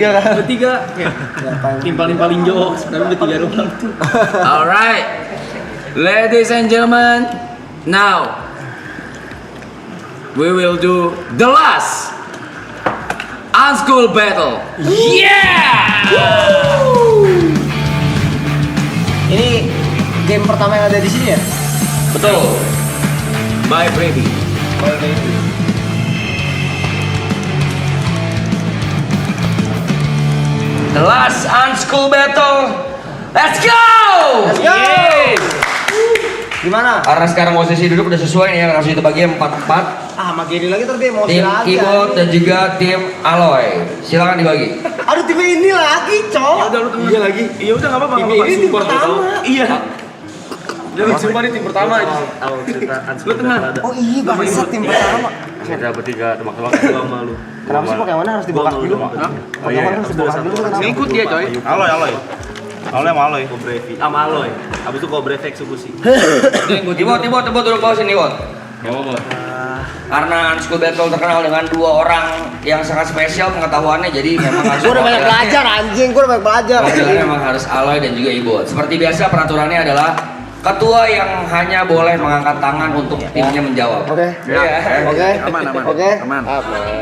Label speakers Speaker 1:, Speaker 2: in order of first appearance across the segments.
Speaker 1: Bertiga. Timpal-timpalin jokes, tapi bertiga doang.
Speaker 2: Alright, ladies and gentlemen, now we will do the last unschool battle. Yeah!
Speaker 3: Ini game pertama yang ada di sini ya?
Speaker 2: Betul. Bye Freddy. The last unschool battle. Let's go!
Speaker 3: Let's go!
Speaker 2: Yes!
Speaker 3: Gimana?
Speaker 2: Karena sekarang posisi duduk udah sesuai nih ya, langsung kita bagi 4-4.
Speaker 3: Ah, sama gini lagi terus dia mau
Speaker 2: Tim
Speaker 3: lagi.
Speaker 2: Keyboard dan juga tim Aloy. Silakan dibagi.
Speaker 3: Aduh, tim ini lagi, Cok.
Speaker 1: Ya udah lu temen. Iya lagi. Iya udah enggak apa-apa.
Speaker 3: Ini tim pertama.
Speaker 1: Iya. Udah lu sumpah nih tim pertama aja. Lu tengah.
Speaker 3: Oh iya, bangsat tim pertama.
Speaker 4: Kita bertiga tebak-tebak sama lu.
Speaker 3: Kenapa sih pakai mana harus dibakar dulu? Pakai mana harus dibakar dulu kenapa?
Speaker 1: Ngikut dia, coy.
Speaker 4: Aloy. Aloy sama Aloy.
Speaker 1: Sama Aloy. Habis itu Kobref eksekusi.
Speaker 2: Tibo duduk bawah sini, Bot. Karena unschool battle terkenal dengan dua orang yang sangat spesial pengetahuannya, jadi memang harus.
Speaker 3: Gue udah banyak belajar anjing, gue udah banyak belajar.
Speaker 2: Pelajarannya memang harus Aloy dan juga Ibot. Seperti biasa peraturannya adalah ketua yang hanya boleh mengangkat tangan untuk timnya menjawab.
Speaker 3: Oke.
Speaker 2: Iya.
Speaker 3: Oke.
Speaker 1: Aman.
Speaker 3: Oke.
Speaker 1: Aman.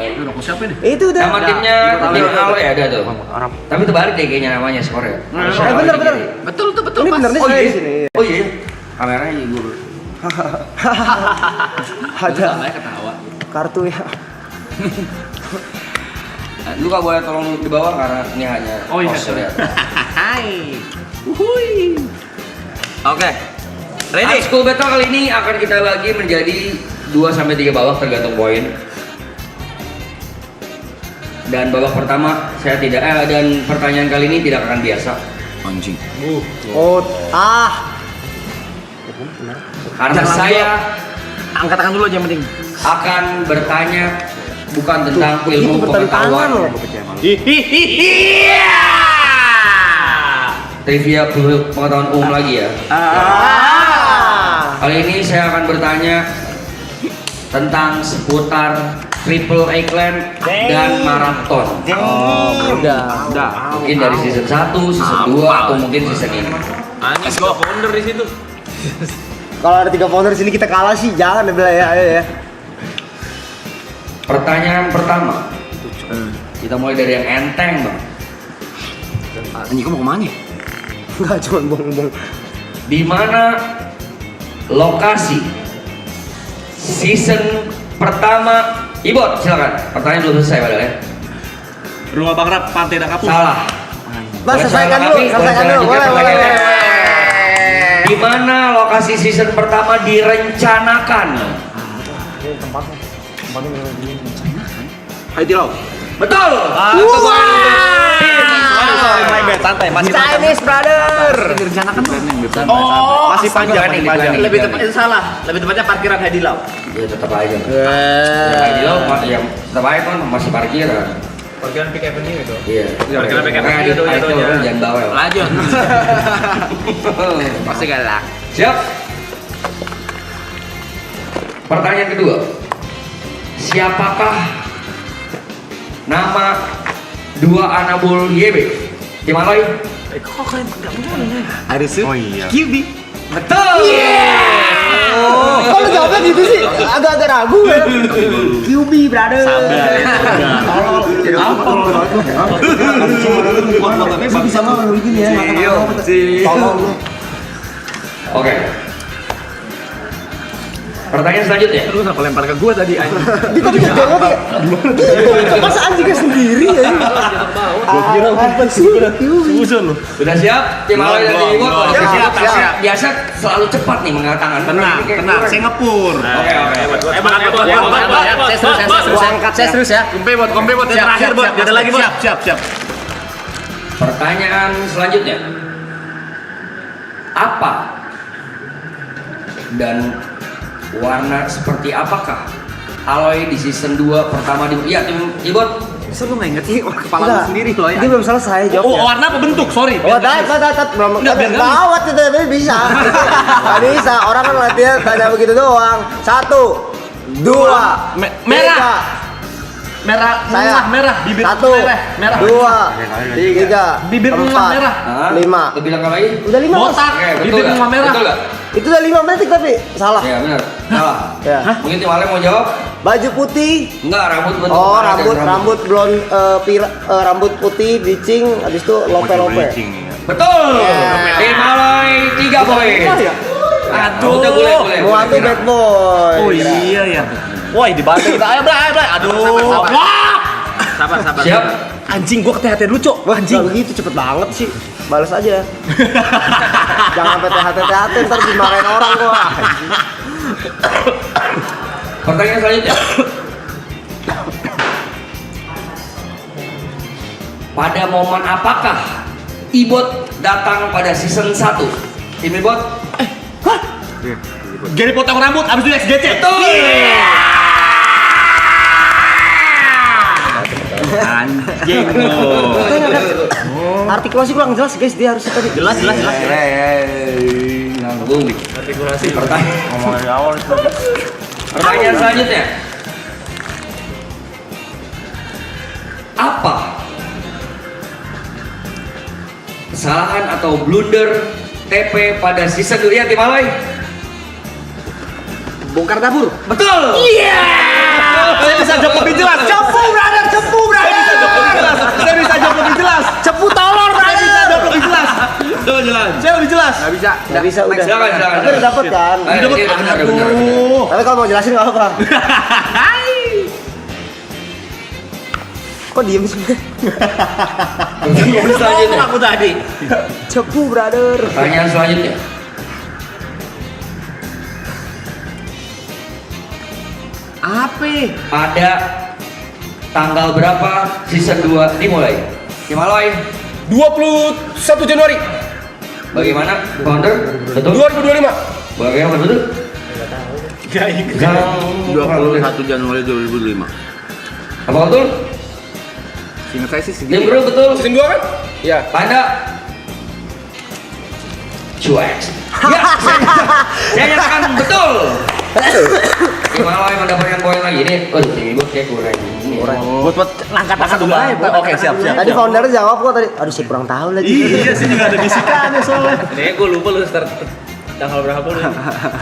Speaker 1: Itu udah siapa nih?
Speaker 3: Itu udah.
Speaker 2: Nama timnya tim Aloy ada tuh. Tapi terbalik deh kayaknya namanya skornya.
Speaker 3: Bener.
Speaker 1: Betul
Speaker 3: Ini bener nih
Speaker 2: Oh
Speaker 3: saya
Speaker 2: iya.
Speaker 3: di sini.
Speaker 2: Oh iya. Kameranya gue.
Speaker 3: Ada
Speaker 1: ketawa.
Speaker 3: kartu ya.
Speaker 2: Lu gak boleh tolong duduk di bawah karena ini hanya
Speaker 1: Oh iya.
Speaker 2: poster ya.
Speaker 1: Hai.
Speaker 2: Oke. Ready? Unschool battle kali ini akan kita bagi menjadi 2-3 babak tergantung poin. Dan babak pertama saya tidak dan pertanyaan kali ini tidak akan biasa. Anjing.
Speaker 3: Oh,
Speaker 2: Karena saya
Speaker 1: Angkat tangan dulu aja yang penting.
Speaker 2: akan bertanya bukan tentang
Speaker 3: itu
Speaker 2: ilmu
Speaker 3: bertentangan
Speaker 2: pengetahuan.
Speaker 3: loh.
Speaker 2: Trivia pengetahuan umum lagi ya. Kali ini saya akan bertanya tentang seputar triple eggplant dan marathon.
Speaker 3: Udah.
Speaker 2: Mungkin dari season 1, season 2 atau mungkin season ini.
Speaker 1: Anjing gua founder di situ.
Speaker 3: Kalau ada 3 founder di sini kita kalah sih, jangan deh ya, ayo ya.
Speaker 2: Pertanyaan pertama. Kita mulai dari yang enteng, Bang.
Speaker 1: Anjing gua mau kemana?
Speaker 3: Enggak cuma bohong-bohong.
Speaker 2: Di mana lokasi season pertama? Ibot, silakan. Pertanyaan belum selesai padahal ya.
Speaker 4: Rumah Bang Rap, Pantai Dakapus.
Speaker 2: Salah.
Speaker 3: Mas,
Speaker 2: Boleh
Speaker 3: selesaikan
Speaker 2: salah
Speaker 3: dulu,
Speaker 2: lagi,
Speaker 3: selesaikan
Speaker 2: boleh
Speaker 3: dulu.
Speaker 2: salah juga
Speaker 3: Boleh.
Speaker 2: pertanyaannya. Di mana lokasi season pertama direncanakan?
Speaker 4: Hai Dilau.
Speaker 2: Betul.
Speaker 4: Santai, masih
Speaker 3: Chinese brother.
Speaker 1: Direncanakan
Speaker 4: masih panjang.
Speaker 1: Lebih tepat itu salah. Lebih tepatnya parkiran Hadilau.
Speaker 2: Ya tetap aja. Ya, dia yang tetap aja kan masih parkiran.
Speaker 1: Parkiran Pick Avenue itu.
Speaker 2: Iya.
Speaker 1: Parkiran PKP
Speaker 2: Karena
Speaker 1: itu
Speaker 2: di itu
Speaker 1: ya.
Speaker 2: jangan bawel.
Speaker 1: Lanjut. Pasti galak.
Speaker 2: Siap. Pertanyaan kedua. Siapakah nama dua anabul YB? Tim Aloy?
Speaker 1: Kok kalian enggak punya?
Speaker 4: Harus. Oh iya.
Speaker 1: QB.
Speaker 2: Betul.
Speaker 3: Kok lu jawabnya gitu sih? Agak-agak ragu ya. QB brother. Apa? Bisa mau begini ya. Tolong lu.
Speaker 2: Oke. Pertanyaan selanjutnya.
Speaker 1: Lu kenapa lempar ke gua tadi anjing?
Speaker 3: Dia tadi gak jawab ya. Masa anjingnya sendiri ya? Gua kira apa sih?
Speaker 4: Usul lu.
Speaker 2: Sudah siap? Tim Aloy dan tim Ibot?
Speaker 1: Siap.
Speaker 2: Biasa selalu cepat nih mengangkat tangan.
Speaker 4: Tenang, saya ngepur.
Speaker 2: Oke.
Speaker 3: Saya serius ya.
Speaker 1: Kompe buat yang terakhir buat. Ada lagi buat.
Speaker 4: Siap.
Speaker 2: Pertanyaan selanjutnya. Apa dan warna seperti apakah Aloy di season 2 pertama di tim Ibot?
Speaker 1: Bisa lu enggak inget sih kepala lu sendiri loh ya.
Speaker 3: Dia belum selesai
Speaker 4: Oh,
Speaker 3: jawabnya.
Speaker 4: warna apa bentuk? Sorry.
Speaker 3: Oh, tat belum
Speaker 4: Nggak, biar
Speaker 3: gawat itu tapi bisa. Gak bisa, orang kan latihan tanya begitu doang. 1 2
Speaker 4: Merah.
Speaker 1: merah,
Speaker 3: Saya.
Speaker 1: merah, bibir
Speaker 3: 1,
Speaker 1: merah.
Speaker 3: 2, 3,
Speaker 1: Bibir
Speaker 3: 4,
Speaker 1: merah.
Speaker 3: 5.
Speaker 2: Lu bilang apa lagi?
Speaker 3: Udah 5 Mas.
Speaker 1: Botak, bibir merah.
Speaker 2: Betul nggak?
Speaker 3: Itu udah 5 detik tapi salah.
Speaker 2: Ya benar. Salah.
Speaker 3: Ya.
Speaker 2: Mungkin tim Ale mau jawab?
Speaker 3: Baju putih.
Speaker 2: Enggak, rambut bentuk
Speaker 3: Oh,
Speaker 2: kepala dan
Speaker 3: rambut blond rambut putih bleaching habis itu lope-lope.
Speaker 4: Bleaching, ya.
Speaker 2: Betul. Tim Ale 3 poin. Aduh, udah boleh.
Speaker 3: Muatu bad boy.
Speaker 4: Oh iya ya.
Speaker 1: Woi, dibanting kita. Ayo, Bray, Bray. Aduh. Wah. Sabar.
Speaker 2: Siap.
Speaker 1: Anjing, gua keteh-keteh dulu, Cok.
Speaker 3: Wah, anjing gitu cepet banget sih. Balas aja. Jangan PTHT ntar dimarahin orang gua.
Speaker 2: Pertanyaan selanjutnya. Pada momen apakah Ibot datang pada season 1? Tim Ibot?
Speaker 1: Gary potong rambut abis itu SGC.
Speaker 2: Betul.
Speaker 4: Anjing lu.
Speaker 3: Artikulasi kurang jelas guys, dia harusnya tadi.
Speaker 1: Jelas.
Speaker 2: Nanggung.
Speaker 1: Artikulasi.
Speaker 4: Ngomong dari awal itu.
Speaker 2: Pertanyaan selanjutnya. Apa kesalahan atau blunder TP pada season 2 ya tim Alay?
Speaker 3: Bongkar dapur.
Speaker 2: Betul.
Speaker 1: Saya bisa jawab lebih jelas. Cepu, brother. Saya bisa jawab lebih jelas.
Speaker 3: Cepu tolor,
Speaker 1: Saya bisa jawab lebih jelas.
Speaker 2: Betul jelas.
Speaker 1: Saya lebih jelas.
Speaker 3: Enggak bisa udah.
Speaker 2: Silakan.
Speaker 3: Tapi udah dapet kan.
Speaker 2: Ayo, iya, benar.
Speaker 3: Tapi kalau mau jelasin enggak apa-apa. Kok diem sih?
Speaker 2: Pertanyaan selanjutnya.
Speaker 1: Aku tadi.
Speaker 3: Cepu, brother.
Speaker 2: Pertanyaan selanjutnya.
Speaker 1: Apa?
Speaker 2: Pada tanggal berapa season 2 dimulai? Tim Alay,
Speaker 1: 21 Januari
Speaker 2: bagaimana? Founder? Betul?
Speaker 1: 2025.
Speaker 2: Bagaimana betul?
Speaker 1: Gak ikut.
Speaker 4: 21 Januari 2005.
Speaker 2: Apa betul?
Speaker 4: Seingat saya sih
Speaker 2: Tim
Speaker 4: segini.
Speaker 2: Bro betul?
Speaker 1: Season 2 kan? Iya.
Speaker 2: Panda cuek. Ya, saya nyatakan betul. Tim Alay mendapatkan poin lagi ini. Oh, tim Ibu kayak kurang.
Speaker 1: Buat langkah tangan dulu aja. Oke, siap.
Speaker 3: Tadi founder jawab kok tadi. Aduh, saya kurang tahu lagi.
Speaker 1: Iya sih juga ada bisikannya soalnya. Nih, gue lupa lu start tanggal berapa lu.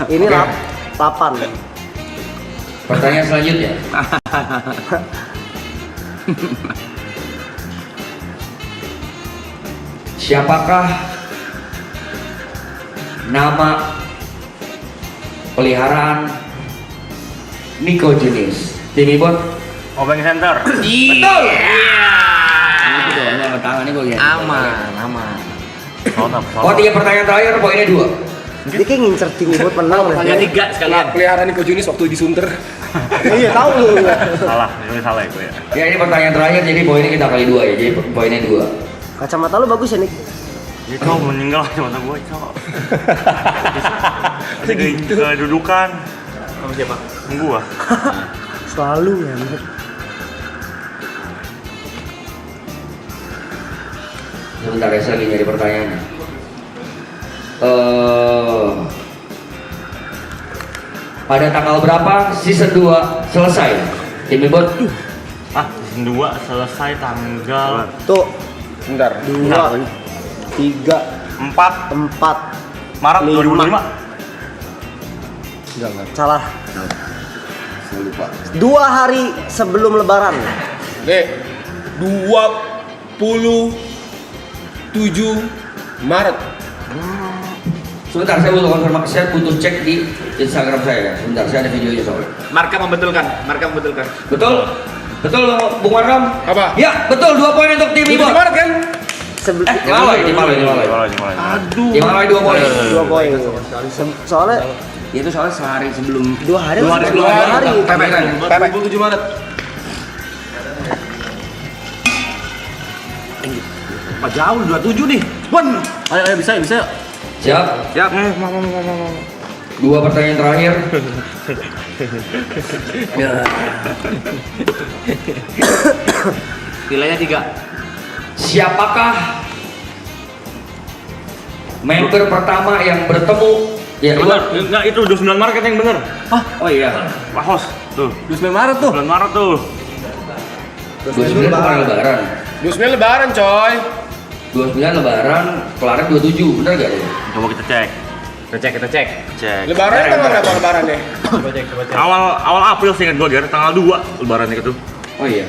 Speaker 3: Ini
Speaker 2: Oke.
Speaker 3: 8.
Speaker 2: Pertanyaan selanjutnya. Siapakah nama peliharaan Nico Junis? Tim Ibon?
Speaker 4: Obeng Center.
Speaker 2: Betul. Ini doanya sama tangan nih gue lihat.
Speaker 1: Aman.
Speaker 2: Oh, 3 pertanyaan terakhir, poinnya 2.
Speaker 3: Dia kayak ngincer tim buat menang.
Speaker 1: Tanya 3 sekalian.
Speaker 5: Peliharaan Nico Junis waktu disunter.
Speaker 3: Iya, tahu lu.
Speaker 4: Salah, ini salah ya gue ya.
Speaker 2: Ya ini pertanyaan terakhir, jadi poinnya kita kali 2 ya, jadi poinnya 2.
Speaker 3: Kacamata lu bagus ya, Nik.
Speaker 4: Ini cowok meninggal di mata gue, cowok. Kedudukan.
Speaker 1: Sama siapa?
Speaker 4: Gua.
Speaker 3: Selalu ya.
Speaker 2: Sebentar ya, saya lagi nyari pertanyaannya. Pada tanggal berapa season 2 selesai? Tim Ibon?
Speaker 4: Season 2 selesai tanggal
Speaker 3: Tuh,
Speaker 5: Bentar.
Speaker 3: 2, 3,
Speaker 4: 4
Speaker 3: 4.
Speaker 4: Maret
Speaker 3: 5.
Speaker 4: 2005.
Speaker 3: Salah. 2 hari sebelum lebaran.
Speaker 5: Oke. 27 Maret.
Speaker 2: Sebentar, saya butuh konfirmasi, saya butuh cek di Instagram saya. Sebentar, saya ada videonya soalnya.
Speaker 1: Marka membetulkan.
Speaker 2: Betul? Betul, Bung Warkam?
Speaker 5: Apa?
Speaker 2: Ya, betul, 2 poin untuk tim
Speaker 5: 27
Speaker 2: Ibon.
Speaker 5: Maret kan?
Speaker 3: Sebelum
Speaker 2: Tim Alay, tim Alay. Tim Alay 2 poin.
Speaker 3: 2 poin. Soalnya
Speaker 2: Itu soalnya sehari sebelum
Speaker 3: 2 hari.
Speaker 2: 2 hari sebelum
Speaker 3: hari.
Speaker 2: Pepekan.
Speaker 5: 27 Maret.
Speaker 1: Pak jauh 27 nih. Bon. Ayo bisa.
Speaker 2: Siap?
Speaker 1: Siap.
Speaker 2: 2 pertanyaan terakhir.
Speaker 1: Nilainya 3.
Speaker 2: Siapakah member pertama yang bertemu? Ya,
Speaker 4: Bener, enggak itu 29 Maret yang bener.
Speaker 2: Oh iya.
Speaker 4: Pak Hos, tuh.
Speaker 1: 29 Maret tuh.
Speaker 4: 9 Maret tuh.
Speaker 2: 29 bukan lebaran.
Speaker 5: 29 lebaran coy.
Speaker 2: 29 lebaran, kelarnya 27, bener gak?
Speaker 4: Coba kita cek.
Speaker 1: Kita cek.
Speaker 4: Cek.
Speaker 5: Lebaran tanggal berapa lebarannya?
Speaker 1: Coba cek.
Speaker 4: Awal April sih ingat gue, Ger. Tanggal 2 lebaran itu.
Speaker 2: Oh iya.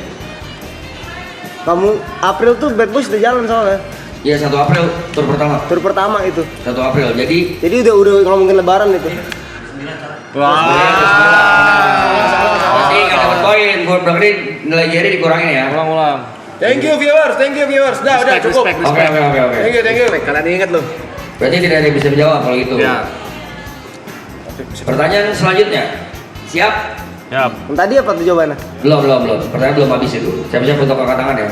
Speaker 3: Kamu April tuh Bad Boys udah jalan soalnya.
Speaker 2: Iya 1 April tur pertama.
Speaker 3: Tur pertama itu.
Speaker 2: 1 April. Jadi
Speaker 3: Udah ngomongin lebaran itu.
Speaker 2: berarti nggak dapat poin. Gue berarti nilai Jerry dikurangin ya.
Speaker 1: Ulang.
Speaker 5: Thank you viewers. Udah cukup.
Speaker 2: Oke.
Speaker 5: Thank you.
Speaker 1: Kalian ingat loh.
Speaker 2: Berarti tidak ada yang bisa menjawab kalau gitu.
Speaker 1: Ya.
Speaker 2: Pertanyaan selanjutnya. Siap?
Speaker 4: Yap.
Speaker 3: Yang tadi apa tuh jawabannya?
Speaker 2: Belum. Pertanyaan belum habis itu. Siap-siap untuk angkat tangan ya.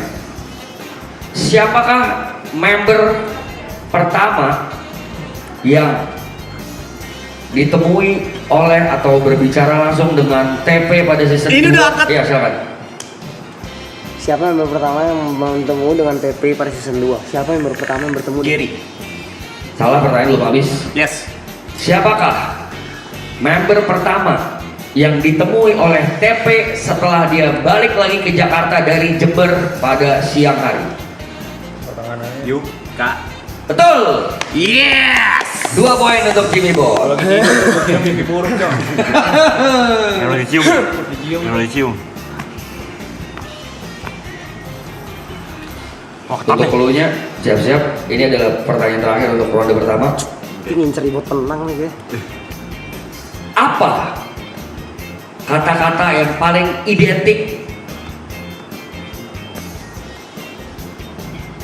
Speaker 2: Siapakah member pertama yang ditemui oleh atau berbicara langsung dengan TP pada season
Speaker 1: Ini
Speaker 2: 2?
Speaker 1: udah angkat.
Speaker 2: Iya, silakan.
Speaker 3: Siapa yang pertama yang bertemu dengan TP pada season 2? Siapa yang pertama yang bertemu?
Speaker 1: Jerry.
Speaker 2: Salah, pertanyaan belum habis.
Speaker 1: Yes.
Speaker 2: Siapakah member pertama yang ditemui oleh TP setelah dia balik lagi ke Jakarta dari Jember pada siang hari?
Speaker 1: Yuk, Kak.
Speaker 2: Betul.
Speaker 1: Yes.
Speaker 2: 2 poin untuk Jimmy Bot.
Speaker 1: Mimpi buruk dong.
Speaker 4: Yang lagi cium. Wah,
Speaker 2: Untuk
Speaker 4: ketat nih.
Speaker 2: clue-nya, siap-siap. Ini adalah pertanyaan terakhir untuk ronde pertama.
Speaker 3: Ini ngincer ribut tenang nih guys.
Speaker 2: Apa kata-kata yang paling identik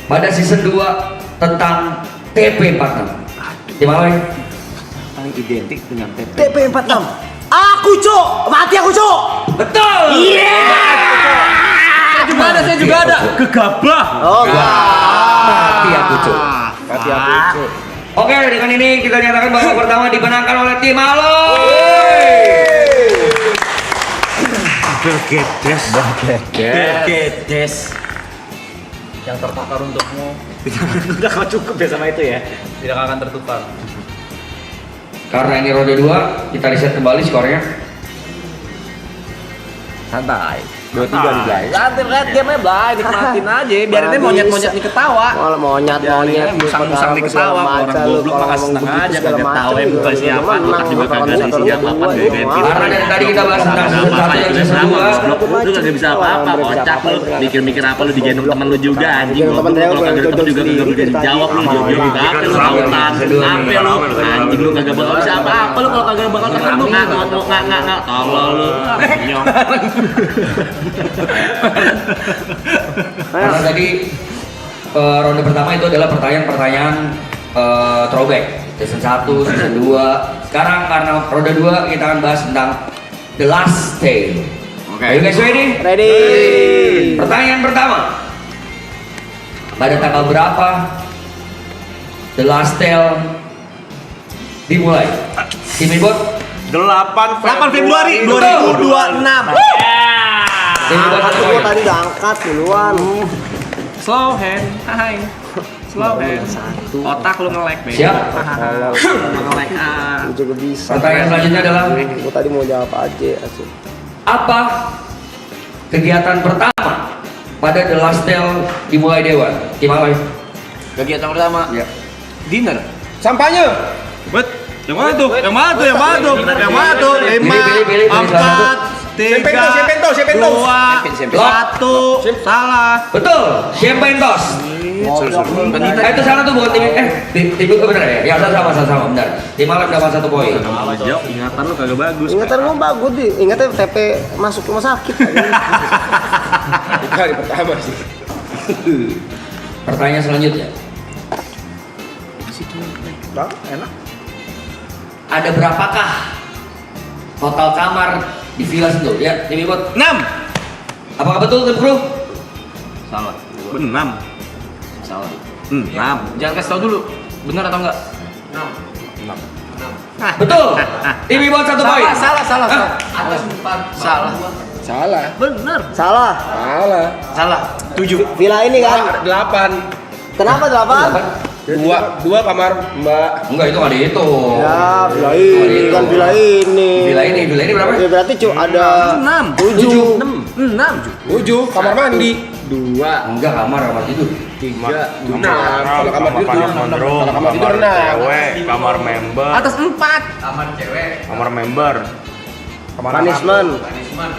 Speaker 2: pada season 2 tentang TP46? Gimana?
Speaker 1: Paling identik dengan TP.
Speaker 3: TP 46. Aku cok, mati aku cok.
Speaker 2: Betul.
Speaker 1: Saya juga ada. Gegabah.
Speaker 3: Oh,
Speaker 2: Mati aku cuk.
Speaker 3: mati aku cok.
Speaker 2: Oke, dengan ini kita nyatakan babak pertama dimenangkan oleh tim Aloy.
Speaker 1: Des. Yang tertakar untukmu. Udah kau cukup ya sama itu ya. Tidak akan tertukar.
Speaker 2: Karena ini ronde 2, kita reset kembali skornya.
Speaker 1: Santai.
Speaker 3: 2-3 di Blay.
Speaker 1: Santai lihat game-nya Blay, nikmatin aja. Biarin dia monyet-monyet nih ketawa.
Speaker 3: Malah monyet.
Speaker 1: Musang-musang nih ketawa. Orang goblok mah kasih setengah aja kagak tahu ya bukan siapa. Otak juga kagak ada isinya apa-apa.
Speaker 2: Karena dari tadi kita bahas tentang season 1 dan season 2.
Speaker 4: Lu kagak bisa apa-apa, kocak lu. Mikir-mikir apa lu digendong temen lu juga anjing. Goblok lu kalau kagak ketemu juga kagak bisa dijawab lu. Jawab apa lu tautan. Apa lu? Anjing lu kagak bakal bisa apa-apa lu kalau kagak bakal ketemu nggak. Tolol lu.
Speaker 2: Karena tadi ronde pertama itu adalah pertanyaan-pertanyaan throwback season 1, season 2. Sekarang karena ronde 2 kita akan bahas tentang The Last Tale. Are you guys ready?
Speaker 3: Ready.
Speaker 2: Pertanyaan pertama. Pada tanggal berapa The Last Tale dimulai? Tim Bot?
Speaker 4: 8
Speaker 1: Februari 2026.
Speaker 2: Tim Bot 1
Speaker 3: Aku
Speaker 2: poin.
Speaker 3: tadi udah angkat duluan.
Speaker 1: Slow hand. Hai. Slow hand. Otak lu nge-lag, Be.
Speaker 2: Siap.
Speaker 1: Nge-lag.
Speaker 3: Aku juga bisa.
Speaker 2: Pertanyaan selanjutnya adalah
Speaker 3: Aku tadi mau jawab aja asik.
Speaker 2: apa kegiatan pertama pada The Last Tale dimulai Dewan? Tim Aloy?
Speaker 1: Kegiatan pertama.
Speaker 2: Ya.
Speaker 1: Dinner.
Speaker 5: Sampahnya.
Speaker 1: Bet. Yang mana tuh? Yang mana tuh? Yang mana tuh? Yang mana tuh? 5,
Speaker 2: Pilih salah satu.
Speaker 1: 4, 3,
Speaker 5: Siapa itu?
Speaker 1: 2, 1. Salah.
Speaker 2: Betul, Champagne Toast. Itu salah tuh bukan tim itu bener ya? Ya sama benar. Tim Aloy dapat 1 poin.
Speaker 4: Jok, ingatan lu kagak bagus.
Speaker 3: Ingatan gua bagus di. Ingatnya TP masuk rumah sakit.
Speaker 5: Itu hari pertama sih.
Speaker 2: Pertanyaan selanjutnya.
Speaker 3: Enak.
Speaker 2: Ada berapakah total kamar di Villa Sentul? Ya, tim Bot.
Speaker 1: 6.
Speaker 2: Apakah betul tim Kru?
Speaker 1: Salah. 6.
Speaker 2: Salah.
Speaker 1: 6. Jangan kasih tau dulu. Benar atau enggak?
Speaker 2: Betul. Tim Bot 1 poin.
Speaker 1: Salah.
Speaker 5: Salah.
Speaker 1: Benar.
Speaker 3: Salah.
Speaker 1: Salah. 7.
Speaker 3: Villa ini kan.
Speaker 5: 8.
Speaker 3: Kenapa 8?
Speaker 5: Dua kamar Mbak.
Speaker 2: Enggak, itu nggak dihitung.
Speaker 3: Ya, villa ini kan villa ini.
Speaker 2: Villa ini berapa?
Speaker 3: Ya berarti ada
Speaker 1: 6.
Speaker 3: 7.
Speaker 5: 7 kamar mandi.
Speaker 4: 2,
Speaker 2: Enggak, kamar tidur.
Speaker 4: 3,
Speaker 5: 6 kalau kamar tidur
Speaker 6: Room,
Speaker 5: kalau kamar tidur 6.
Speaker 6: cewek, kamar member,
Speaker 4: atas 4.
Speaker 6: kamar member,
Speaker 3: Punishment.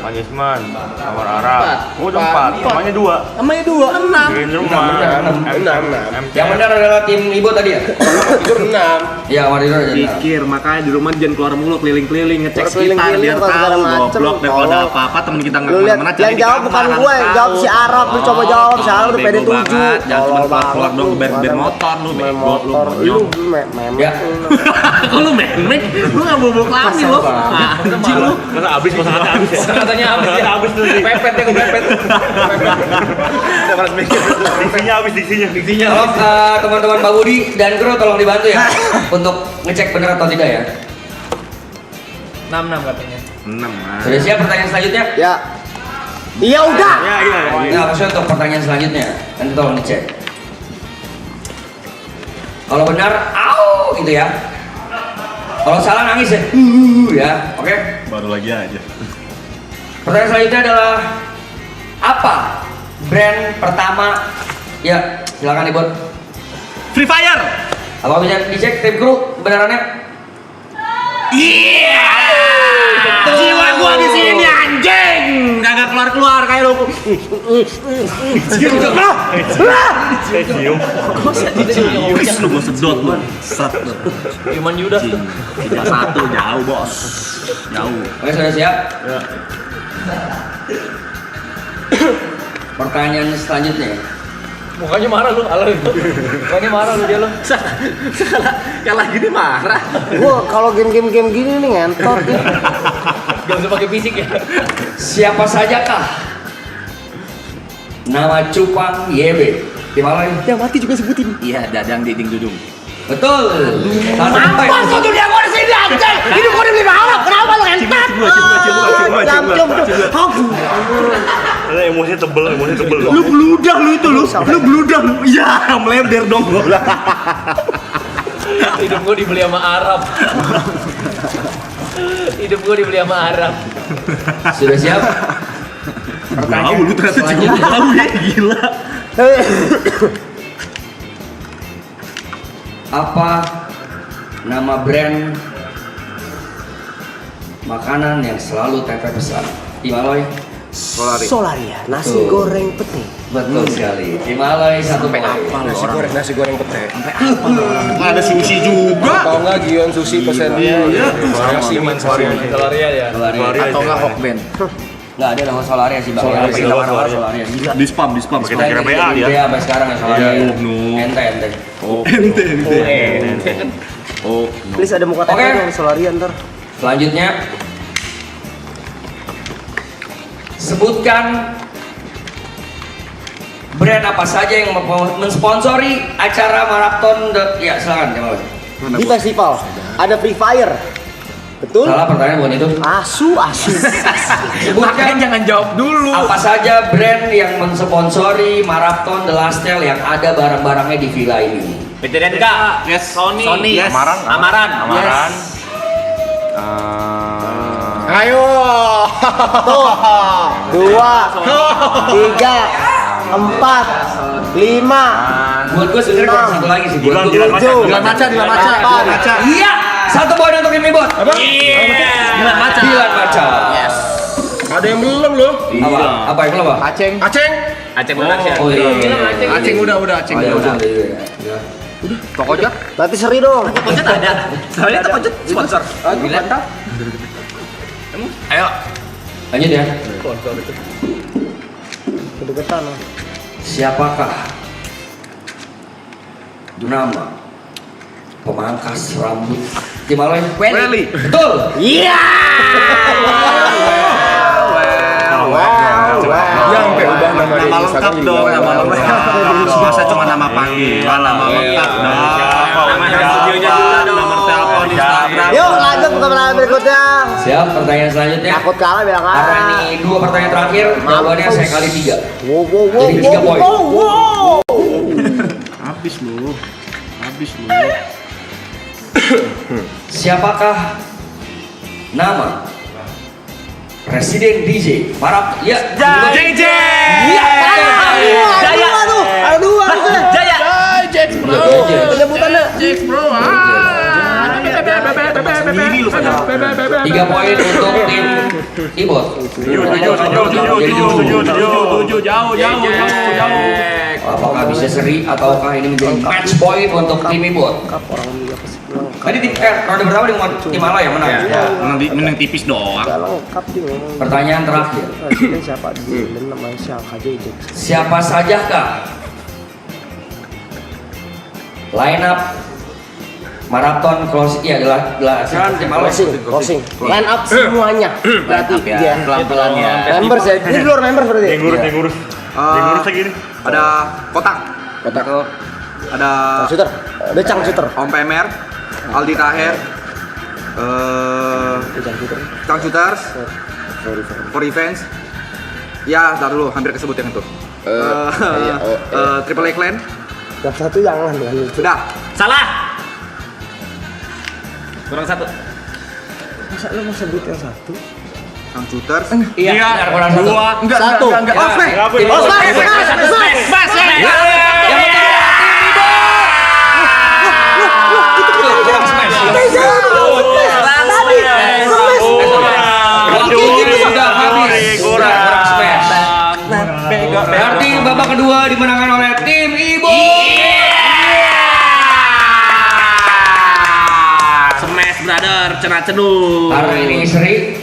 Speaker 6: punishment, kamar Arab. Oh, 4, namanya 2.
Speaker 4: Namanya 2, 6.
Speaker 6: Green room mah.
Speaker 5: 6.
Speaker 2: Yang benar adalah tim Ibo tadi ya?
Speaker 5: Kamar tidur 6.
Speaker 2: Iya, kamar tidur aja.
Speaker 4: Pikir, makanya di rumah jangan keluar mulu, keliling-keliling, ngecek sekitar
Speaker 3: Keliling-keliling,
Speaker 4: biar
Speaker 3: kalau segala
Speaker 4: tahu
Speaker 3: macem,
Speaker 4: goblok deh kalau ada
Speaker 3: tolong.
Speaker 4: apa-apa temen kita nggak
Speaker 3: Lu lihat,
Speaker 4: kemana-mana
Speaker 3: yang jawab bukan gue, yang jawab si Arab. Lu coba jawab, si Arab udah pede 7.
Speaker 4: Jangan cuma keluar dong ber motor lu, bego lu,
Speaker 3: Motor, lu
Speaker 4: monyong.
Speaker 3: memang.
Speaker 2: Ya.
Speaker 4: Kok lu memek? Lu nggak bawa kelamin lo. Anjing lu.
Speaker 6: Masa habis katanya habis tuh.
Speaker 5: Pepet ya, kepepet.
Speaker 6: Diksinya.
Speaker 2: Tolong teman-teman Pak Budi dan kru tolong dibantu ya untuk ngecek benar atau tidak ya.
Speaker 1: 6 katanya.
Speaker 4: 6.
Speaker 2: Sudah siap pertanyaan selanjutnya?
Speaker 3: Ya. Iya udah.
Speaker 2: Nah, maksudnya untuk pertanyaan selanjutnya nanti tolong dicek. Kalau benar, au gitu ya. Kalau salah nangis ya, ya, oke?
Speaker 6: Baru lagi aja.
Speaker 2: Pertanyaan selanjutnya adalah apa brand pertama? Ya, silakan Ibu.
Speaker 4: Free Fire.
Speaker 2: Apa bisa dicek tim kru kebenarannya?
Speaker 4: Iya. Jiwa gua di sini anjing. Kagak keluar kayak lu. Wis lu gua sedot lu. Sat lu.
Speaker 1: Iman Yudas tuh.
Speaker 4: 3-1 jauh, Bos. Jauh.
Speaker 2: Oke, sudah siap? Pertanyaan selanjutnya.
Speaker 1: Mukanya marah lu, ala itu. Mukanya marah lu dia lu.
Speaker 4: Kalah gini marah.
Speaker 3: Gua kalau game gini nih ngentot.
Speaker 1: Gak usah pakai fisik ya.
Speaker 2: Siapa sajakah nama cupang YB? Gimana ini?
Speaker 3: Yang mati juga sebutin.
Speaker 4: Iya, Dadang Diding Dudung.
Speaker 2: Betul. Satu poin.
Speaker 3: Apa tuh dia gua di sini anjing? Ini gua di bawah. Kenapa lu ngentot?
Speaker 6: Emosinya tebel.
Speaker 4: Lu bludah lu itu lu. Lu bludah lu. Iya, melebar dong gua.
Speaker 1: Hidup gua dibeli sama Arab. Hidup gua dibeli sama Arab.
Speaker 2: Sudah siap?
Speaker 4: Tahu lu ternyata juga tahu ya, gila.
Speaker 2: Apa nama brand makanan yang selalu Tete pesan? Himalaya.
Speaker 3: Solaria, nasi
Speaker 2: Tuh.
Speaker 3: goreng pete.
Speaker 2: Betul sekali. Himalaya satu poin.
Speaker 5: Nasi goreng pete.
Speaker 4: Ada sushi juga.
Speaker 5: Atau enggak Gion sushi pesen.
Speaker 4: Iya.
Speaker 5: Variasi man
Speaker 1: Solaria ya.
Speaker 2: Solaria.
Speaker 4: Atau enggak Hokben.
Speaker 2: Nggak ada nama Solaria sih bang.
Speaker 6: Solaria.
Speaker 2: Kita mana Solaria.
Speaker 4: Di spam.
Speaker 6: Kita kira BA dia.
Speaker 2: Iya sampai sekarang ya Solaria.
Speaker 4: Iya, no.
Speaker 2: Ente.
Speaker 4: Oh,
Speaker 3: Please ada muka
Speaker 2: Oke.
Speaker 3: tete dong Solaria ntar.
Speaker 2: Selanjutnya sebutkan brand apa saja yang mensponsori acara maraton. Ya silakan Jamal.
Speaker 3: Di festival ada Free Fire. Betul?
Speaker 2: Salah pertanyaan bukan itu.
Speaker 3: Asu.
Speaker 2: Sebutkan
Speaker 1: Jangan jawab dulu.
Speaker 2: apa saja brand yang mensponsori maraton The Last Tale yang ada barang-barangnya di villa ini.
Speaker 1: PTDNK.
Speaker 4: Yes.
Speaker 1: Sony.
Speaker 4: Yes.
Speaker 1: Amaran.
Speaker 6: Amaran.
Speaker 5: Ayo.
Speaker 3: Tuh. 2, 3, 4, 5.
Speaker 2: Buat gue sebenarnya kurang satu lagi sih. Buat gue.
Speaker 6: Dilan macan.
Speaker 2: Iya, satu poin untuk tim Ibon.
Speaker 4: Dilan macan.
Speaker 2: Dilan macan.
Speaker 4: Yes.
Speaker 5: Ada yang belum loh.
Speaker 2: Apa yang belum apa?
Speaker 5: Aceng.
Speaker 1: Aceh Production.
Speaker 2: Oh iya.
Speaker 5: Aceng udah Aceng
Speaker 2: Oh, iya,
Speaker 5: udah.
Speaker 2: udah.
Speaker 5: Pokoknya
Speaker 3: Berarti seri dong.
Speaker 4: Pojat ada. Soalnya itu pojat sponsor.
Speaker 5: mantap.
Speaker 4: Ayo.
Speaker 2: Lanjut ya.
Speaker 3: Kedeketan.
Speaker 2: Siapakah nama pemangkas rambut Himalaya?
Speaker 4: Welly.
Speaker 2: Betul.
Speaker 3: Iya.
Speaker 5: Yang ubah nama
Speaker 4: Nama lengkap dong, nama lengkap. Masa cuma nama panggilan, nama lengkap dong.
Speaker 1: Nama studionya juga dong.
Speaker 4: Nomor telepon, Instagram.
Speaker 3: Yuk lanjut ke pertanyaan berikutnya.
Speaker 2: Siap, pertanyaan selanjutnya.
Speaker 3: Takut kalah bilang
Speaker 2: Karena
Speaker 3: ah.
Speaker 2: ini 2 pertanyaan terakhir, jawabannya saya kali 3.
Speaker 3: Wow.
Speaker 2: Jadi 3 poin.
Speaker 4: Habis lu.
Speaker 2: Siapakah nama Presiden DJ para ya
Speaker 1: JJ.
Speaker 2: Iya.
Speaker 1: Jaya.
Speaker 3: Ada dua.
Speaker 1: Jaya.
Speaker 3: Penyebutannya.
Speaker 1: Sendiri lu sana.
Speaker 2: 3 poin untuk tim Ibot. Apakah bisa seri ataukah ini menjadi match point untuk tim Ibot?
Speaker 3: Orang dia pasti bilang.
Speaker 2: Tadi tim ronde pertama tim Ala yang menang.
Speaker 4: Menang tipis doang.
Speaker 3: Gak lengkap dia ngomong.
Speaker 2: Pertanyaan terakhir.
Speaker 3: Presiden siapa dia? Dan namanya siapa aja.
Speaker 2: Siapa sajakah line up maraton close adalah tim Ala.
Speaker 3: Closing. Line up semuanya. Berarti dia.
Speaker 4: Pelan-pelan ya.
Speaker 3: Members ya. Ini luar members berarti.
Speaker 6: Yang ngurus lagi nih.
Speaker 5: Ada kotak. Ada
Speaker 3: Shooter. Ada Chang Shooter.
Speaker 5: Om PMR, Aldi Taher,
Speaker 3: Chang Shooter.
Speaker 5: Kang Shooters, For Revenge. Ya, ntar dulu, hampir kesebut yang itu. Triple A Clan.
Speaker 3: Yang satu jangan kan.
Speaker 5: Sudah.
Speaker 1: Salah. Kurang 1.
Speaker 3: Masa lu mau sebut yang satu?
Speaker 5: Kang Shooters.
Speaker 2: Iya, kurang 1.
Speaker 5: Enggak.
Speaker 3: Satu.
Speaker 5: Oh, Smash.
Speaker 2: Berarti babak kedua dimenangkan oleh tim Ibu.
Speaker 4: Smash brother, cenah-cenuh.
Speaker 2: Karena ini seri,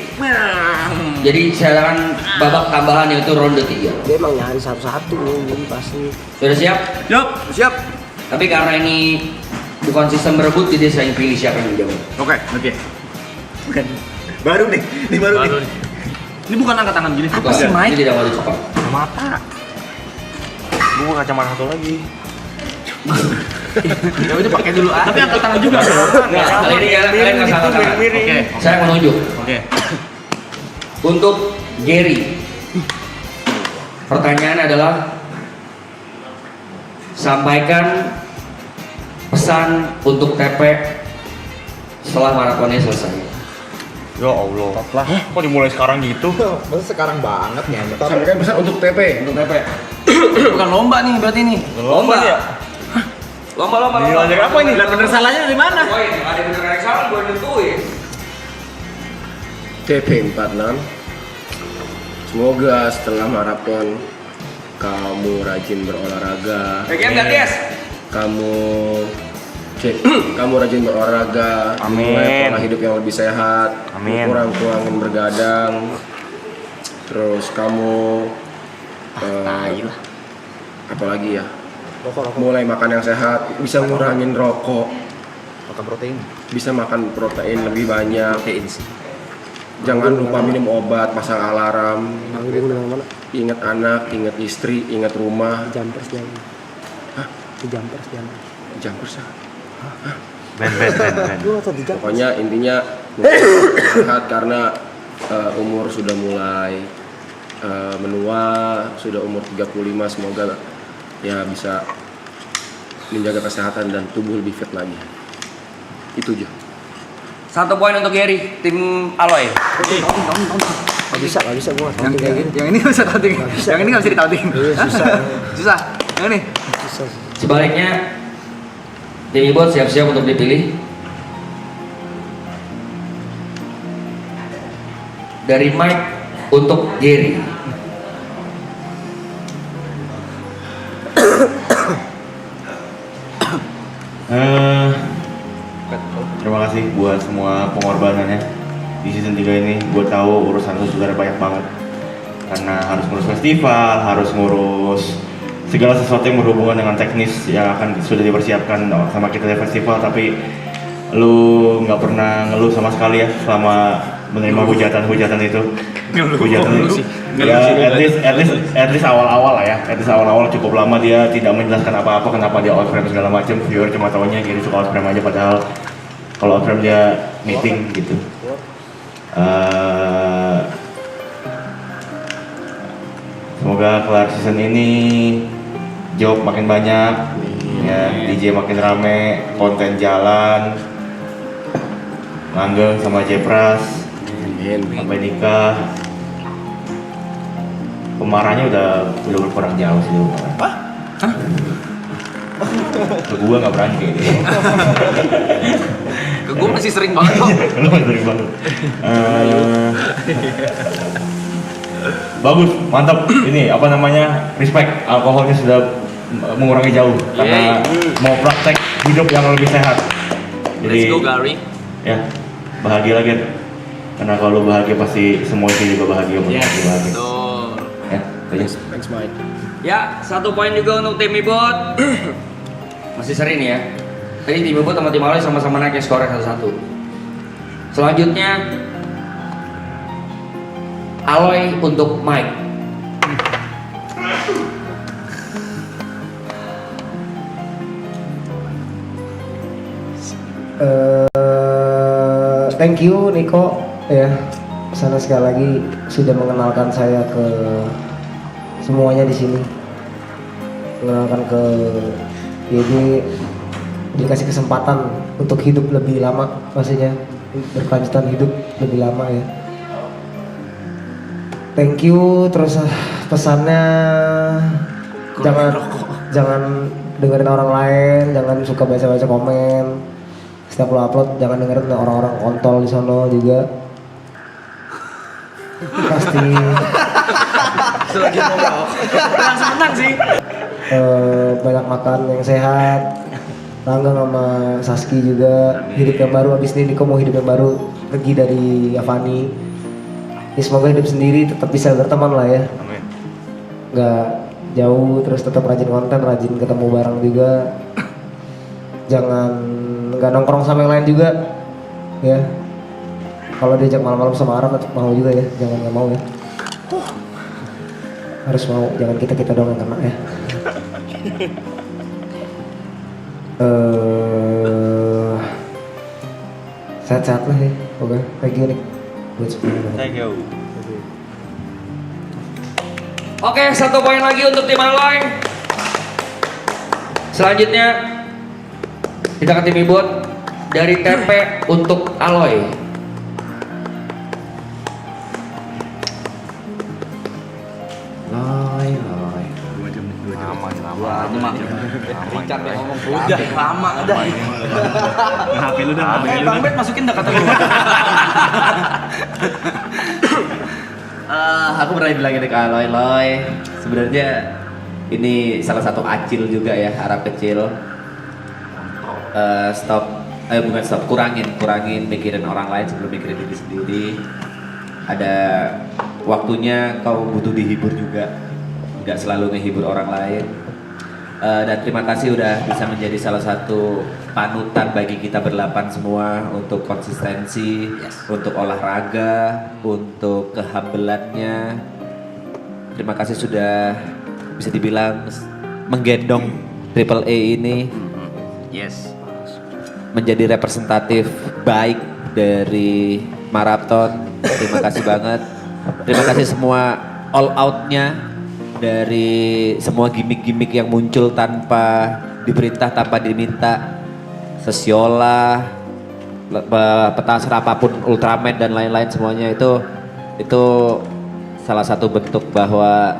Speaker 2: jadi silakan babak tambahan yaitu ronde 3.
Speaker 3: Dia emang nyari satu-satu nih pasti.
Speaker 2: Sudah siap?
Speaker 5: Siap.
Speaker 2: Tapi karena ini bukan sistem berebut, jadi saya pilih siapa yang menjawab.
Speaker 5: Oke.
Speaker 1: Baru nih. Ini baru nih.
Speaker 4: Ini bukan angkat tangan gini.
Speaker 2: Bukan, ini tidak mau dicepat.
Speaker 1: Mata. Gua kacamata satu lagi.
Speaker 4: Ya udah pakai dulu ah. Tapi angkat tangan juga.
Speaker 2: Nah, kali ini kalian nggak salah tangan.
Speaker 4: Oke.
Speaker 2: Saya menunjuk
Speaker 4: Oke.
Speaker 2: untuk Gary. Pertanyaan adalah sampaikan pesan untuk TP setelah maratonnya selesai.
Speaker 6: Ya Allah. Kok dimulai sekarang gitu?
Speaker 3: Masa sekarang banget ya.
Speaker 5: Sampaikan pesan untuk TP.
Speaker 4: Bukan lomba nih berarti nih.
Speaker 2: Lomba ya? Lomba.
Speaker 1: Belajar apa ini? Bener salahnya dari mana?
Speaker 2: Poin, ada bener yang salah gue nentuin.
Speaker 3: TP 46. Semoga setelah maraton kamu rajin berolahraga.
Speaker 2: PGM nggak Tias?
Speaker 3: Kamu rajin berolahraga,
Speaker 6: Amin.
Speaker 3: mulai pola hidup yang lebih sehat,
Speaker 6: Amin.
Speaker 3: kurangin bergadang, terus kamu apalagi ya, mulai makan yang sehat, bisa ngurangin rokok,
Speaker 1: Makan protein.
Speaker 3: bisa makan protein lebih banyak, jangan lupa minum obat, pasang alarm, ingat anak, ingat istri, ingat rumah.
Speaker 7: Jumpers jangan.
Speaker 3: Hah?
Speaker 7: Jumpers jangan.
Speaker 3: Jumpers ya?
Speaker 6: Ben.
Speaker 7: Lu atau di jumpers?
Speaker 3: Pokoknya intinya sehat karena umur sudah mulai menua, sudah umur 35, semoga ya bisa menjaga kesehatan dan tubuh lebih fit lagi. Itu aja.
Speaker 2: 1 poin untuk Gary, tim Aloy.
Speaker 7: Gak bisa gua.
Speaker 5: Yang ini nggak bisa taunting. Yang ini nggak bisa ditaunting.
Speaker 7: Susah.
Speaker 5: Susah. Yang ini.
Speaker 7: Susah.
Speaker 2: Sebaliknya, tim Ibot siap-siap untuk dipilih. Dari Mike untuk Gary.
Speaker 6: Terima kasih buat semua pengorbanannya di season 3 ini. Gue tahu urusan lu sudah banyak banget karena harus ngurus festival, harus ngurus segala sesuatu yang berhubungan dengan teknis yang akan sudah dipersiapkan sama kita di festival. Tapi lu nggak pernah ngeluh sama sekali ya selama menerima hujatan itu. Hujatan itu ya at least awal-awal lah ya. At least awal-awal cukup lama dia tidak menjelaskan apa-apa kenapa dia outframe segala macam. Viewer cuma taunya Gary suka outframe aja, padahal kalau outframe dia meeting gitu. Semoga kelar season ini job makin banyak, ya DJ makin rame, konten jalan, langgeng sama Jepras, sampai nikah. pemarahnya udah berkurang jauh sih. Hah? Ke gua nggak berani kayak gitu.
Speaker 5: Ke gue masih sering banget kok.
Speaker 6: Lu masih sering banget. Bagus, mantap. Ini apa namanya? Respect. Alkoholnya sudah mengurangi jauh karena mau praktek hidup yang lebih sehat. Jadi,
Speaker 4: Let's go Gary.
Speaker 6: ya bahagia lagi. Karena kalau lu bahagia pasti semua itu juga bahagia. Bahagia.
Speaker 4: Tuh.
Speaker 6: Ya, thanks.
Speaker 3: Thanks Mike.
Speaker 2: Ya, 1 poin juga untuk tim Ibot. Masih seri nih ya. Tadi tim Ibot sama tim Aloy sama-sama naik skornya 1-1. Selanjutnya Aloy untuk Mike.
Speaker 7: Thank you Niko ya, sana sekali lagi sudah mengenalkan saya ke semuanya di sini, mengenalkan ke jadi dikasih kesempatan untuk hidup lebih lama, maksudnya berkelanjutan hidup lebih lama ya. Thank you, terus pesannya jangan dengerin orang lain, jangan suka baca-baca komen. Setiap lo upload jangan dengerin orang-orang kontol di sono juga. Pasti
Speaker 1: Selagi ngomong. Langsung menang sih.
Speaker 7: banyak makan yang sehat. Rangga sama Saski juga hidup yang baru, abis ini Niko mau hidup yang baru, pergi dari Avani. Ya, semoga hidup sendiri tetap bisa berteman lah ya.
Speaker 6: Amin.
Speaker 7: Nggak jauh, terus tetap rajin konten, rajin ketemu bareng juga. Jangan nggak nongkrong sama yang lain juga ya. Kalau diajak malam-malam sama Arab mau juga ya, jangan nggak mau ya. Harus mau, jangan kita doang yang kena ya. Sehat-sehat lah ya. Oke, thank you nih buat sebelumnya.
Speaker 6: Thank you.
Speaker 2: Oke, 1 poin lagi untuk tim Aloy. Selanjutnya kita ke tim Ibot dari TP untuk Aloy.
Speaker 1: Richard yang ngomong udah lama udah.
Speaker 4: HP lu dah.
Speaker 1: Bang Bet masukin dah kata lu.
Speaker 4: Aku pernah bilang ini ke Aloy, Loy. Sebenarnya ini salah satu acil juga ya, Arab kecil. Bukan stop, kurangin mikirin orang lain sebelum mikirin diri sendiri. Ada waktunya kau butuh dihibur juga, nggak selalu ngehibur orang lain. Dan terima kasih udah bisa menjadi salah satu panutan bagi kita berlapan semua untuk konsistensi, untuk olahraga, untuk kehambelannya. Terima kasih sudah bisa dibilang menggendong Triple A ini menjadi representatif baik dari maraton. Terima kasih banget. Terima kasih semua all out-nya dari semua gimmick-gimmick yang muncul tanpa diperintah, tanpa diminta. Sesiola, petaser apapun, Ultraman dan lain-lain semuanya itu salah satu bentuk bahwa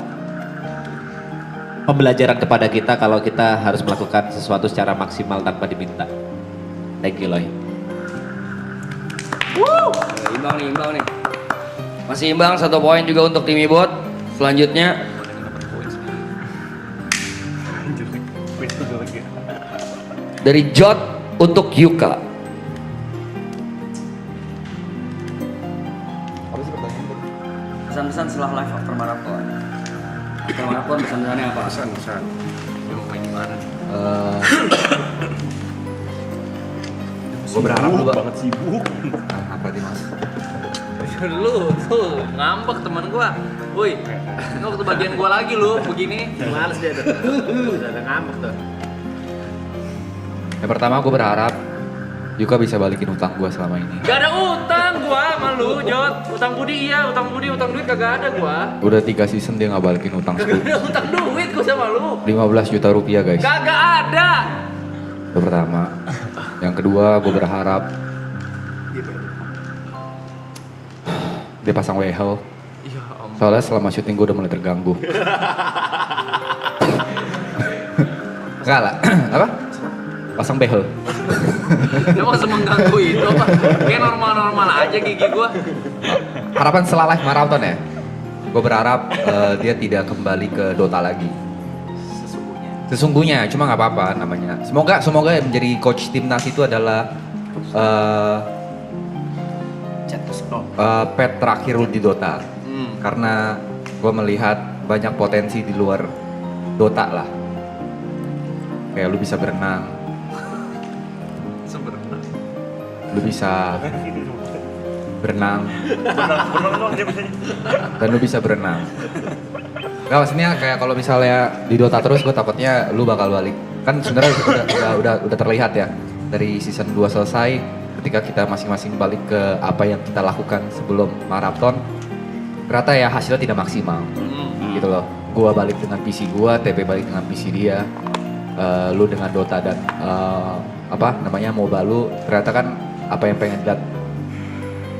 Speaker 4: pembelajaran kepada kita kalau kita harus melakukan sesuatu secara maksimal tanpa diminta. Thank you, Loy.
Speaker 2: Imbang nih. Masih imbang, 1 poin juga untuk tim Ibot. Selanjutnya dari Jot untuk Yuka. Pesan-pesan setelah live after marathon. After marathon pesan-pesannya apa?
Speaker 3: Pesan. Mau main gimana?
Speaker 5: Gue berharap lu
Speaker 6: Banget sibuk.
Speaker 5: apa sih mas?
Speaker 4: Lu tuh ngambek temen gua. Woi, ini waktu bagian gua lagi lu begini. Males dia tuh. Udah ngambek tuh.
Speaker 5: Yang pertama gue berharap Yuka bisa balikin utang gue selama ini.
Speaker 4: Gak ada utang gua sama lu, Jot. Utang budi iya, utang duit kagak ada gua.
Speaker 5: Udah 3 season dia nggak balikin utang
Speaker 4: Kagak ada utang duit gua sama lu.
Speaker 5: 15 juta rupiah guys.
Speaker 4: Kagak ada.
Speaker 5: Itu pertama. Yang kedua gue berharap dia pasang wehel.
Speaker 4: Ya ampun.
Speaker 5: Soalnya selama syuting gue udah mulai terganggu. Enggak lah, apa? Pasang behel.
Speaker 4: Emang semengganggu itu apa? Kayak normal-normal aja gigi gua.
Speaker 5: Harapan setelah live marathon ya, gue berharap dia tidak kembali ke Dota lagi. Sesungguhnya, cuma nggak apa-apa namanya. Semoga yang menjadi coach timnas itu adalah pet terakhir lu di Dota. Karena gue melihat banyak potensi di luar Dota lah. Kayak lu bisa berenang, lu bisa berenang, dan lu bisa berenang. Gak, maksudnya kayak kalau misalnya di Dota terus, gue takutnya lu bakal balik. Kan sebenarnya udah terlihat ya dari season 2 selesai, ketika kita masing-masing balik ke apa yang kita lakukan sebelum maraton, ternyata ya hasilnya tidak maksimal, gitu loh. Gua balik dengan PC gua, TP balik dengan PC dia, lu dengan Dota dan MOBA lu, ternyata kan apa yang pengen lihat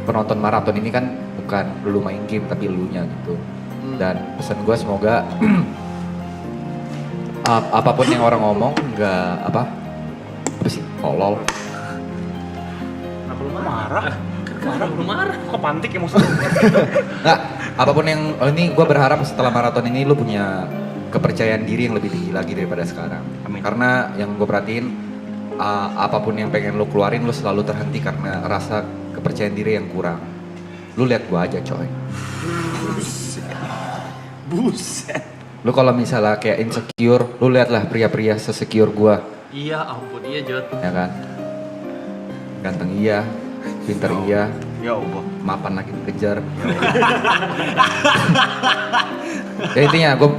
Speaker 5: penonton maraton ini kan bukan lu main game tapi elunya gitu. Dan pesan gue semoga apapun yang orang ngomong nggak apa sih tolol.
Speaker 1: Kenapa lu marah?
Speaker 4: Marah.
Speaker 1: Kepantik emosinya.
Speaker 5: Nggak, apapun yang ini gue berharap setelah maraton ini lu punya kepercayaan diri yang lebih tinggi lagi daripada sekarang.
Speaker 1: Amin.
Speaker 5: Karena yang gue perhatiin apapun yang pengen lu keluarin lu selalu terhenti karena rasa kepercayaan diri yang kurang. Lu lihat gue aja coy.
Speaker 1: Buset.
Speaker 5: Lu kalau misalnya kayak insecure, lu lihatlah pria-pria sesecure gua,
Speaker 4: Iya ampun, iya Jod.
Speaker 5: ya kan? Ganteng iya, pinter iya,
Speaker 1: Ya Allah.
Speaker 5: mapan lagi dikejar. Ya intinya gue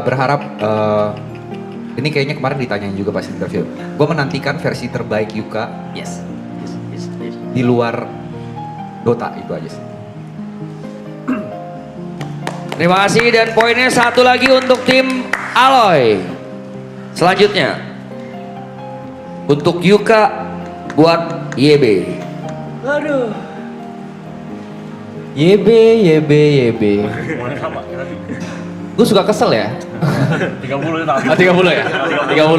Speaker 5: berharap ini kayaknya kemarin ditanyain juga pas interview. Gue menantikan versi terbaik Yuka
Speaker 4: Yes.
Speaker 5: di luar Dota, itu aja sih.
Speaker 2: Terima kasih, dan poinnya satu lagi untuk tim Aloy. Selanjutnya untuk Yuka buat YB.
Speaker 7: Aduh. YB. Gue suka kesel ya.
Speaker 1: 30 tahun.
Speaker 7: 30 ya? 30.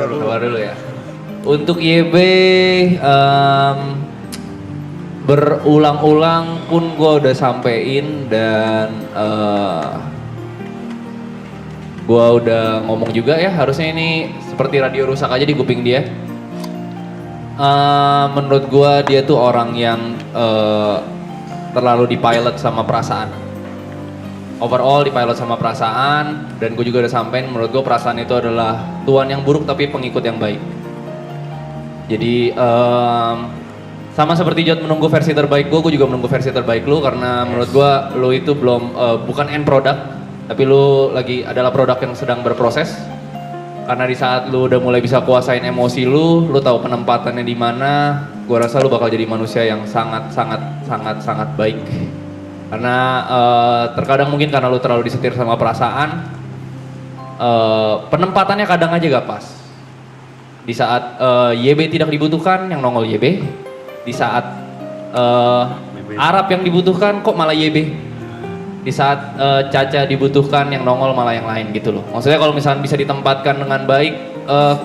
Speaker 7: Keluar dulu ya. Untuk YB berulang-ulang pun gue udah sampein dan gue udah ngomong juga ya, harusnya ini seperti radio rusak aja di kuping dia. Menurut gue dia tuh orang yang terlalu dipilot sama perasaan. Overall dipilot sama perasaan, dan gue juga udah sampein menurut gue perasaan itu adalah tuan yang buruk tapi pengikut yang baik. Jadi sama seperti Jod menunggu versi terbaik gue juga menunggu versi terbaik lu, karena menurut gue lu itu belum bukan end product, tapi lu lagi adalah produk yang sedang berproses. Karena di saat lu udah mulai bisa kuasain emosi lu tahu penempatannya di mana, gue rasa lu bakal jadi manusia yang sangat baik. Karena terkadang mungkin karena lu terlalu disetir sama perasaan, penempatannya kadang aja gak pas. Di saat YB tidak dibutuhkan, yang nongol YB. Di saat Arab yang dibutuhkan, kok malah YB. Di saat Caca dibutuhkan, yang nongol malah yang lain gitu loh. Maksudnya kalau misalnya bisa ditempatkan dengan baik,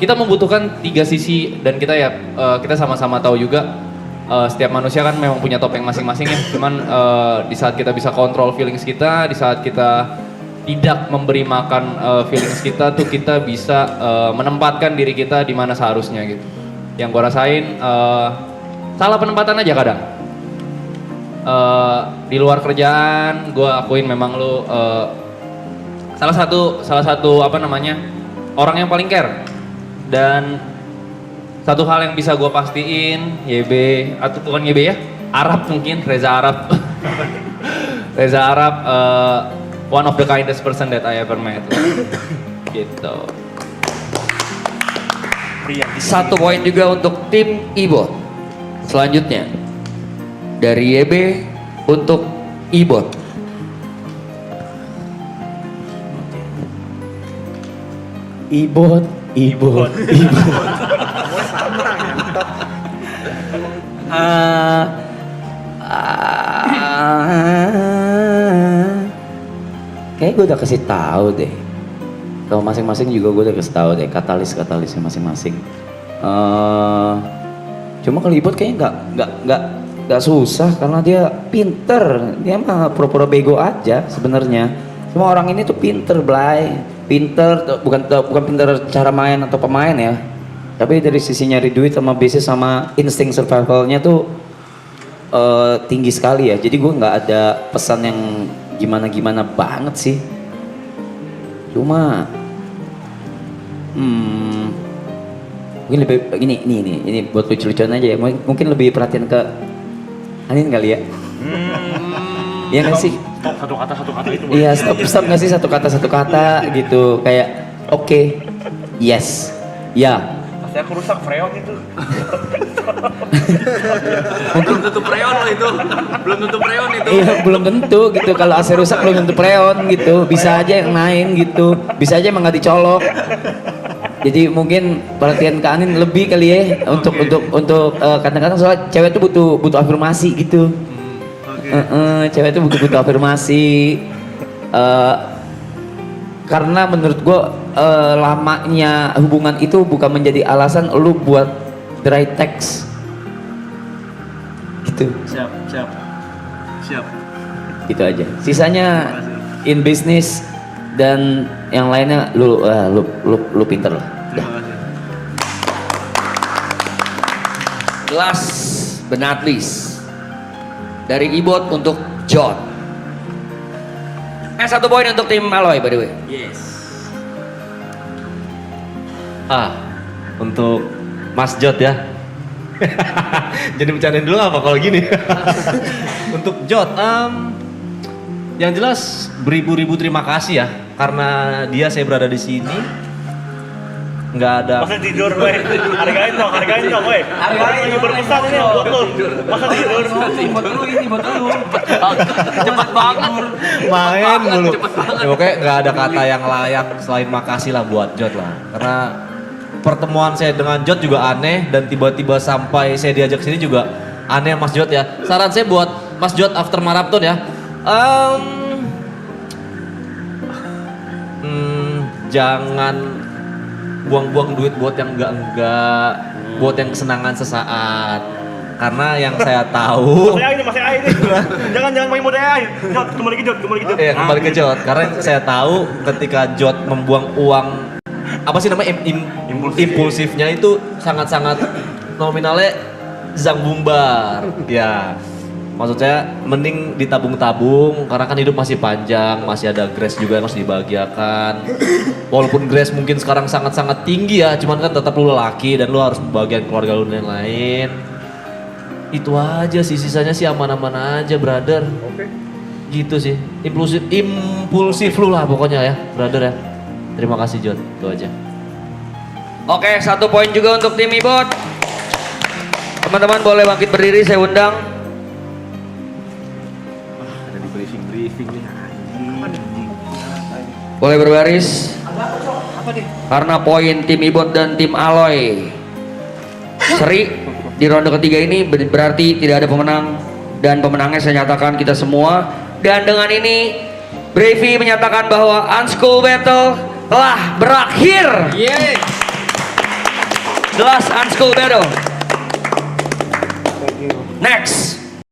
Speaker 7: kita membutuhkan 3 sisi, dan kita ya kita sama-sama tahu juga setiap manusia kan memang punya topeng masing-masing ya. Cuman di saat kita bisa kontrol feelings kita, di saat kita tidak memberi makan feelings kita tuh, kita bisa menempatkan diri kita di mana seharusnya gitu. Yang gue rasain salah penempatan aja kadang. Di luar kerjaan, gue akuin memang lu salah satu apa namanya, orang yang paling care. Dan satu hal yang bisa gue pastiin, YB atau bukan YB ya, Arab mungkin, Reza Arab, Reza Arab, one of the kindest person that I ever met. Gitu.
Speaker 2: Satu poin juga untuk tim Ibot. Selanjutnya dari YB untuk Ibot.
Speaker 7: Ibot.
Speaker 8: Kayaknya gue udah kasih tahu deh. Kalau masing-masing juga gue udah kasih tahu deh katalis-katalisnya masing-masing. Cuma kalau Ibot kayaknya nggak susah karena dia pinter. Dia mah pura-pura bego aja sebenarnya. Cuma orang ini tuh pinter, Blay. Pinter, bukan pinter cara main atau pemain ya. Tapi dari sisi nyari duit sama bisnis sama insting survivalnya tuh tinggi sekali ya. Jadi gue nggak ada pesan yang gimana-gimana banget sih. Cuma mungkin lebih ini buat lucu-lucuan aja ya. Mungkin lebih perhatian ke Anin kali ya. Iya nggak sih?
Speaker 4: Satu kata itu.
Speaker 8: Iya, stop nggak sih satu kata gitu. Kayak oke, yes, ya.
Speaker 1: Pasti aku rusak freon itu.
Speaker 4: Belum tentu freon loh itu. Belum tentu freon itu.
Speaker 8: Iya, belum tentu gitu. Kalau AC rusak belum tentu freon gitu. Bisa aja yang main gitu. Bisa aja emang nggak dicolok. Jadi mungkin perhatian ke Anin lebih kali ya untuk kadang-kadang soal cewek tuh butuh afirmasi gitu. Cewek tuh butuh afirmasi. Karena menurut gue lamanya hubungan itu bukan menjadi alasan lu buat dry text gitu.
Speaker 4: Siap.
Speaker 8: Gitu aja. Sisanya in business dan yang lainnya lu pinter lah.
Speaker 2: Last but not least dari Ibot untuk John. 1 poin untuk tim Aloy by the way.
Speaker 4: Yes.
Speaker 1: Untuk Mas Jod ya. Jadi bercandain dulu apa kalau gini? Untuk Jod, yang jelas beribu-ribu terima kasih ya karena dia saya berada di sini. Nggak ada.
Speaker 9: Masa tidur, weh. Hargain dong, weh. Hargain lagi berpesan ini buat lu. Masa tidur.
Speaker 4: Buat lu. Cepet banget.
Speaker 1: Main dulu. Ya, pokoknya nggak ada kata yang layak selain makasih lah buat Jod lah. Karena pertemuan saya dengan Jod juga aneh dan tiba-tiba sampai saya diajak sini juga aneh Mas Jod ya. Saran saya buat Mas Jod after marathon ya. Jangan buang-buang duit buat yang enggak, buat yang kesenangan sesaat. Karena yang saya tahu
Speaker 9: Masih air nih. Jangan main mode air. Jod, kembali ke Jod.
Speaker 1: Iya, kembali ke Jod. Karena yang saya tahu ketika Jod membuang uang apa sih namanya impulsifnya itu sangat-sangat nominalnya zang bumbar. Ya. Maksud saya mending ditabung-tabung karena kan hidup masih panjang, masih ada grace juga yang harus dibahagiakan. Walaupun grace mungkin sekarang sangat-sangat tinggi ya, cuman kan tetap lu lelaki dan lu harus bagian keluarga lu dan lain-lain. Itu aja sih, sisanya sih aman-aman aja, brother. Oke. Gitu sih. Impulsif lu lah pokoknya ya, brother ya. Terima kasih John, itu aja.
Speaker 2: Oke, 1 poin juga untuk tim Ibot. Teman-teman boleh bangkit berdiri, saya undang.
Speaker 4: Ada di briefing nih.
Speaker 2: Boleh berbaris. Karena poin tim Ibot dan tim Aloy seri di ronde ketiga ini berarti tidak ada pemenang dan pemenangnya saya nyatakan kita semua. Dan dengan ini Brevi menyatakan bahwa Unschool Battle telah berakhir. The last Unschool Battle. Next